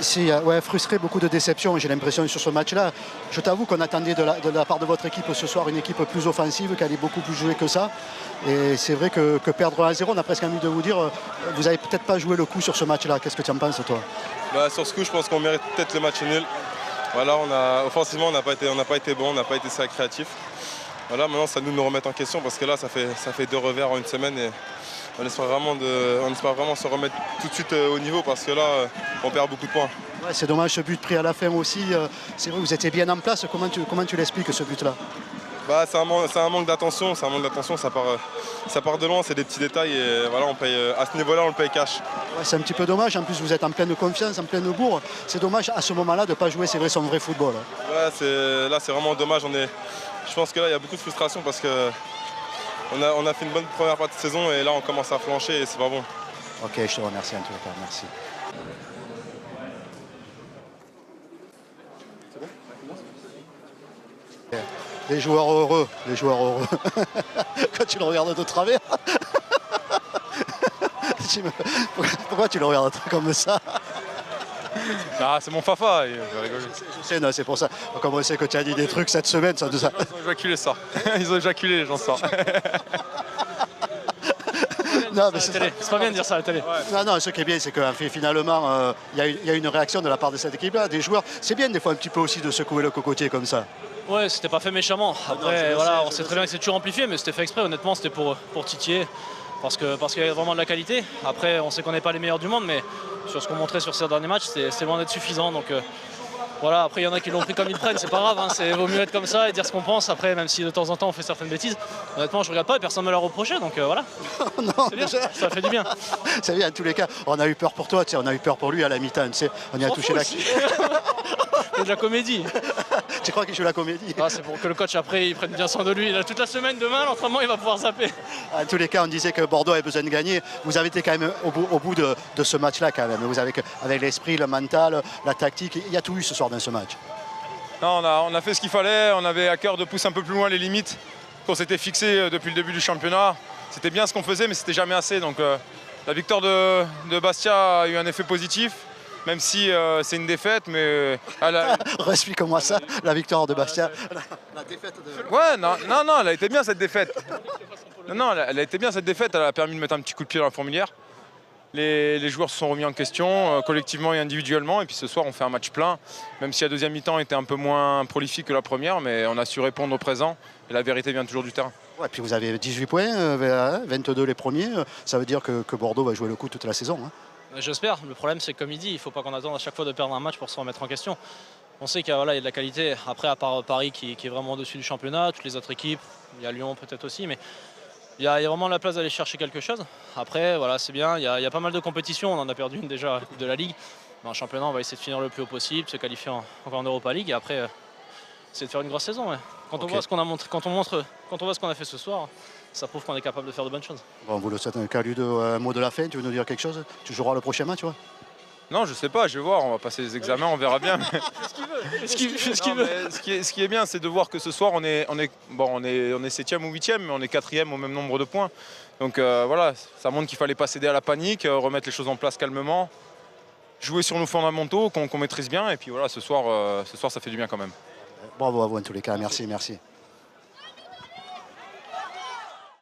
Si, ouais, frustré, beaucoup de déception, j'ai l'impression sur ce match-là. Je t'avoue qu'on attendait de la part de votre équipe ce soir une équipe plus offensive, qui allait beaucoup plus jouer que ça. Et c'est vrai que perdre 1-0, on a presque envie de vous dire, vous n'avez peut-être pas joué le coup sur ce match-là. Qu'est-ce que tu en penses, toi? Sur ce coup, je pense qu'on mérite peut-être le match nul. Voilà, offensivement, on n'a pas été bon, on n'a pas été très créatif. Voilà, maintenant, ça nous remettre en question parce que là, ça fait 2 revers en une semaine. Et on espère vraiment se remettre tout de suite au niveau parce que là, on perd beaucoup de points. Ouais, c'est dommage ce but pris à la fin aussi. C'est vrai que vous étiez bien en place. Comment tu l'expliques ce but-là? C'est un manque d'attention, ça part de loin, c'est des petits détails et voilà, on paye, à ce niveau-là on le paye cash. Ouais, c'est un petit peu dommage, en plus vous êtes en pleine confiance, en pleine bourre. C'est dommage à ce moment-là de ne pas jouer, c'est vrai, son vrai football. Ouais, là c'est vraiment dommage. Je pense que là il y a beaucoup de frustration parce que on a fait une bonne première partie de saison et là on commence à flancher et c'est pas bon. Ok, je te remercie en tout cas, merci. C'est bon? Les joueurs heureux, les joueurs heureux. Quand tu le regardes de travers. Pourquoi tu le regardes comme ça? Ah, c'est mon fafa, il va rigoler. Je sais, non, c'est pour ça. Comme on sait que tu as dit des trucs cette semaine, ça. Ils ont éjaculé ça. Ils ont éjaculé les gens ça. Non, mais c'est pas bien de dire ça à la télé. Ouais. Non, ce qui est bien, c'est que finalement, il y a une réaction de la part de cette équipe-là, des joueurs. C'est bien des fois un petit peu aussi de secouer le cocotier comme ça. Ouais, c'était pas fait méchamment. Après, voilà, on sait très bien que c'est toujours amplifié, mais c'était fait exprès. Honnêtement, c'était pour titiller. Parce qu'il y a vraiment de la qualité. Après, on sait qu'on n'est pas les meilleurs du monde, mais sur ce qu'on montrait sur ces derniers matchs, c'est loin d'être suffisant. Donc voilà, après, il y en a qui l'ont pris comme ils prennent, c'est pas grave. Hein, vaut mieux être comme ça et dire ce qu'on pense. Après, même si de temps en temps on fait certaines bêtises, honnêtement, je regarde pas et personne ne me l'a reproché. Donc voilà. Non, c'est bien, ça fait du bien. C'est bien, en tous les cas, on a eu peur pour toi, on a eu peur pour lui à la mi-temps. On y a touché la. C'est de la comédie. Tu crois qu'il joue la comédie? C'est pour que le coach après il prenne bien soin de lui. Il a toute la semaine demain, l'entraînement il va pouvoir zapper. En tous les cas, on disait que Bordeaux avait besoin de gagner. Vous avez été quand même au bout de ce match-là quand même. Vous avez avec l'esprit, le mental, la tactique, il y a tout eu ce soir dans ce match. Non, on a fait ce qu'il fallait. On avait à cœur de pousser un peu plus loin les limites qu'on s'était fixées depuis le début du championnat. C'était bien ce qu'on faisait, mais c'était jamais assez. Donc la victoire de Bastia a eu un effet positif. Même si c'est une défaite, mais... Explique-moi ça, la victoire de Bastia. La défaite de... Ouais, non, elle a été bien cette défaite. Non, elle a été bien cette défaite, elle a permis de mettre un petit coup de pied dans la fourmilière. Les joueurs se sont remis en question, collectivement et individuellement, et puis ce soir on fait un match plein. Même si la deuxième mi-temps était un peu moins prolifique que la première, mais on a su répondre au présent, et la vérité vient toujours du terrain. Ouais, puis vous avez 18 points, 22 les premiers, ça veut dire que Bordeaux va jouer le coup toute la saison. Hein. J'espère. Le problème, c'est que comme il dit, il ne faut pas qu'on attende à chaque fois de perdre un match pour se remettre en question. On sait qu'il y a de la qualité. Après, à part Paris qui est vraiment au-dessus du championnat, toutes les autres équipes, il y a Lyon peut-être aussi, mais il y a vraiment la place d'aller chercher quelque chose. Après, voilà, c'est bien. Il y a pas mal de compétitions. On en a perdu une déjà de la Ligue. Mais en championnat, on va essayer de finir le plus haut possible, se qualifier encore en Europa League. Et après, c'est de faire une grosse saison. Ouais. Quand on voit ce qu'on a montré, quand on voit ce qu'on a fait ce soir, ça prouve qu'on est capable de faire de bonnes choses. Bon, vous le souhaitez un mot de la fin, tu veux nous dire quelque chose? Tu joueras le prochain match, vois? Non, je sais pas, je vais voir, on va passer les examens, on verra bien. Ce qu'il veut. Ce qui est bien, c'est de voir que ce soir, on est 7e ou 8e, mais on est 4e au même nombre de points. Donc voilà, ça montre qu'il fallait pas céder à la panique, remettre les choses en place calmement, jouer sur nos fondamentaux qu'on maîtrise bien, et puis voilà, ce soir, ça fait du bien quand même. Bravo à vous en tous les cas, merci.